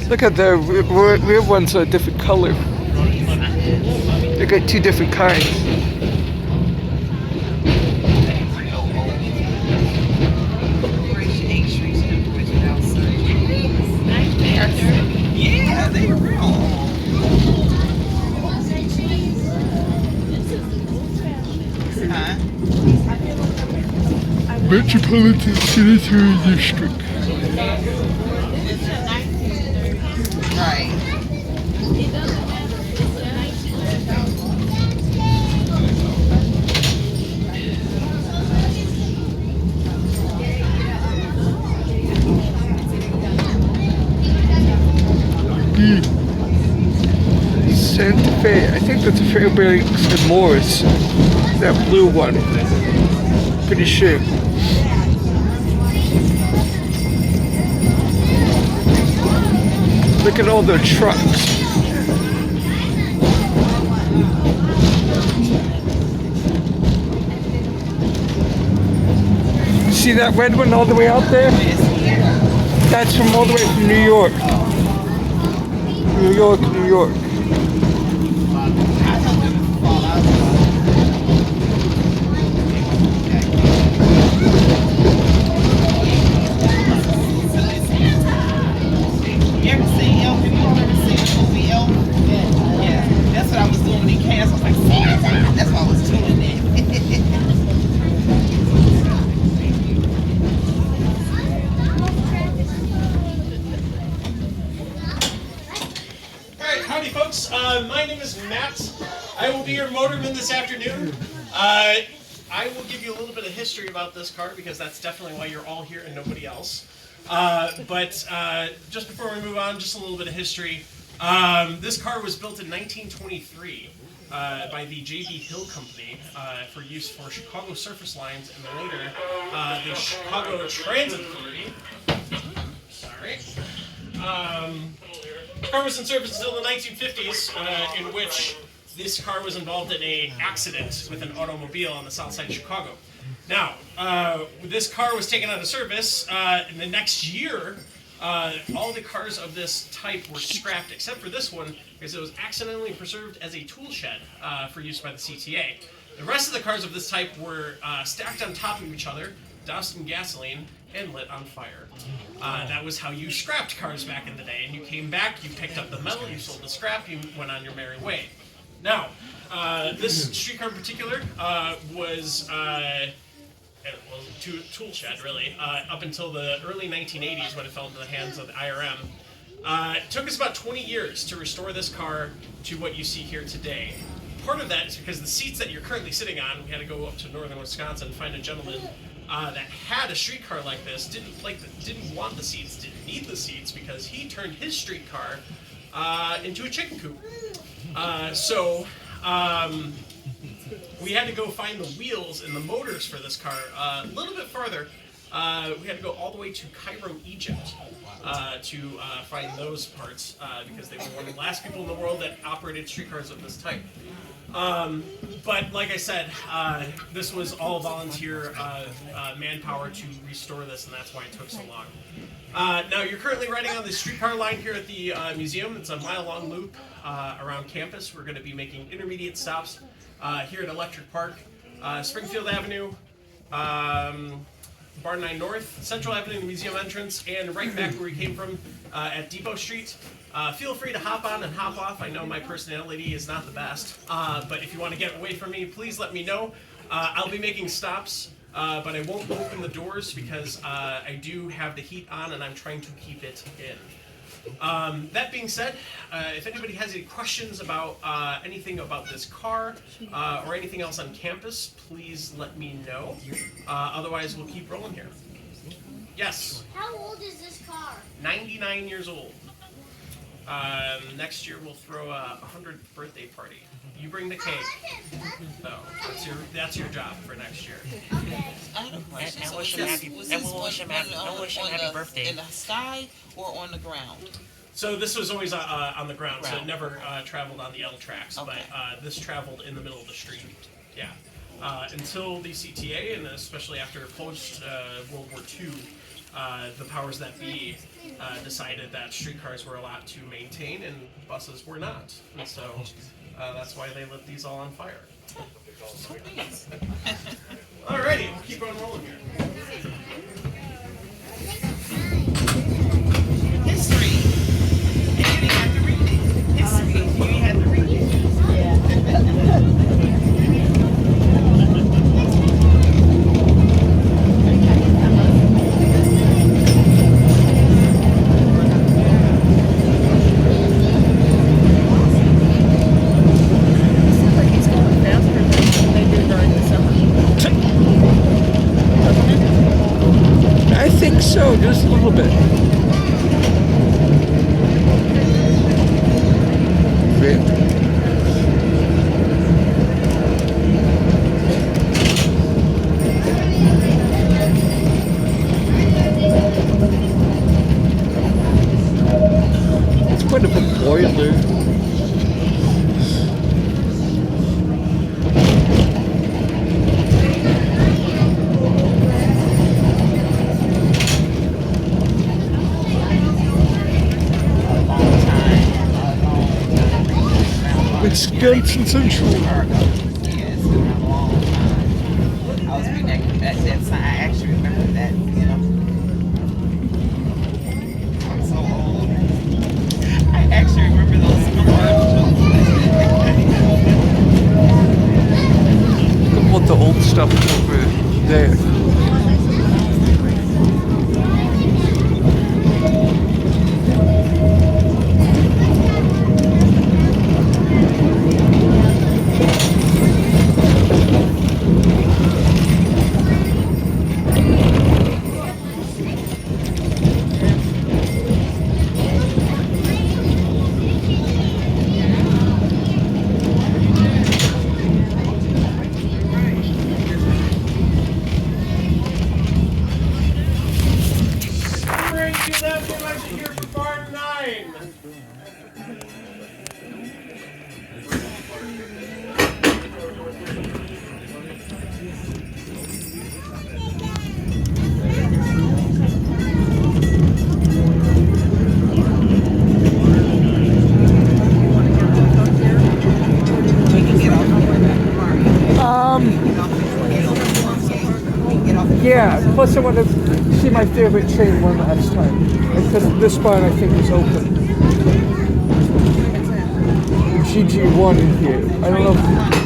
Look at the rear ones are a different color. They got two different kinds. Yeah, they real. Huh? Metropolitan Sanitary District. Right. Santa Fe. I think that's a Fairbanks and Morris. That blue one. Pretty sure. Look at all their trucks. See that red one all the way out there? That's from all the way from New York. New York, New York. You ever seen Elf? Have you all ever seen the movie Elf? Yeah. That's what I was doing when he cast. I was like, Santa! That's what I was doing then. Alright, howdy folks. My name is Matt. I will be your motorman this afternoon. I will give you a little bit of history about this car because that's definitely why you're all here and nobody else. But just before we move on, just a little bit of history. This car was built in 1923 by the J.B. Hill Company for use for Chicago surface lines and then later the Chicago Transit Authority. Sorry. The car was in service until the 1950s, in which this car was involved in an accident with an automobile on the south side of Chicago. Now, this car was taken out of service. In the next year, all the cars of this type were scrapped except for this one because it was accidentally preserved as a tool shed for use by the CTA. The rest of the cars of this type were stacked on top of each other, doused in gasoline, and lit on fire. That was how you scrapped cars back in the day. And you came back, you picked up the metal, you sold the scrap, you went on your merry way. Now, this streetcar in particular was tool shed, really, up until the early 1980s when it fell into the hands of the IRM. It took us about 20 years to restore this car to what you see here today. Part of that is because the seats that you're currently sitting on, we had to go up to northern Wisconsin and find a gentleman that had a streetcar like this, didn't want the seats, didn't need the seats because he turned his streetcar into a chicken coop. We had to go find the wheels and the motors for this car a little bit farther. We had to go all the way to Cairo, Egypt to find those parts because they were one of the last people in the world that operated streetcars of this type. But like I said, this was all volunteer manpower to restore this, and that's why it took so long. Now, you're currently riding on the streetcar line here at the museum. It's a mile-long loop around campus. We're going to be making intermediate stops here at Electric Park, Springfield Avenue, Barn 9 North, Central Avenue, the museum entrance, and right back where we came from at Depot Street. Feel free to hop on and hop off. I know my personality is not the best, but if you want to get away from me, please let me know. I'll be making stops, but I won't open the doors because I do have the heat on and I'm trying to keep it in. That being said, if anybody has any questions about anything about this car or anything else on campus, please let me know. Otherwise, we'll keep rolling here. Yes? How old is this car? 99 years old. Next year we'll throw a 100th birthday party. You bring the cake. So that's your job for next year. Okay. I have a question. And So wish was him this- happy- was and this we'll wish him happy- on we'll wish him on happy the- birthday. In the sky or on the ground? So this was always on the ground, so it Ground. never traveled on the L tracks, Okay. but this traveled in the middle of the street. Yeah. Until the CTA, and especially after post World War II, the powers that be decided that streetcars were allowed to maintain and buses were not. And so that's why they lit these all on fire. Alrighty, we'll keep on rolling here. History. And you didn't have to read it. History. You didn't have to read it. I think so, just a little bit. It's quite a big boiler. Wisconsin Central. Yes, it's been a long time. I was reading that sign. I actually remember that, you know. I'm so old. I actually remember those commercials. Look at what the old stuff over there. Here for bar 9. Yeah, plus I want to see my favorite train one last time. Because this one I think is open. GG1 in here. I don't know if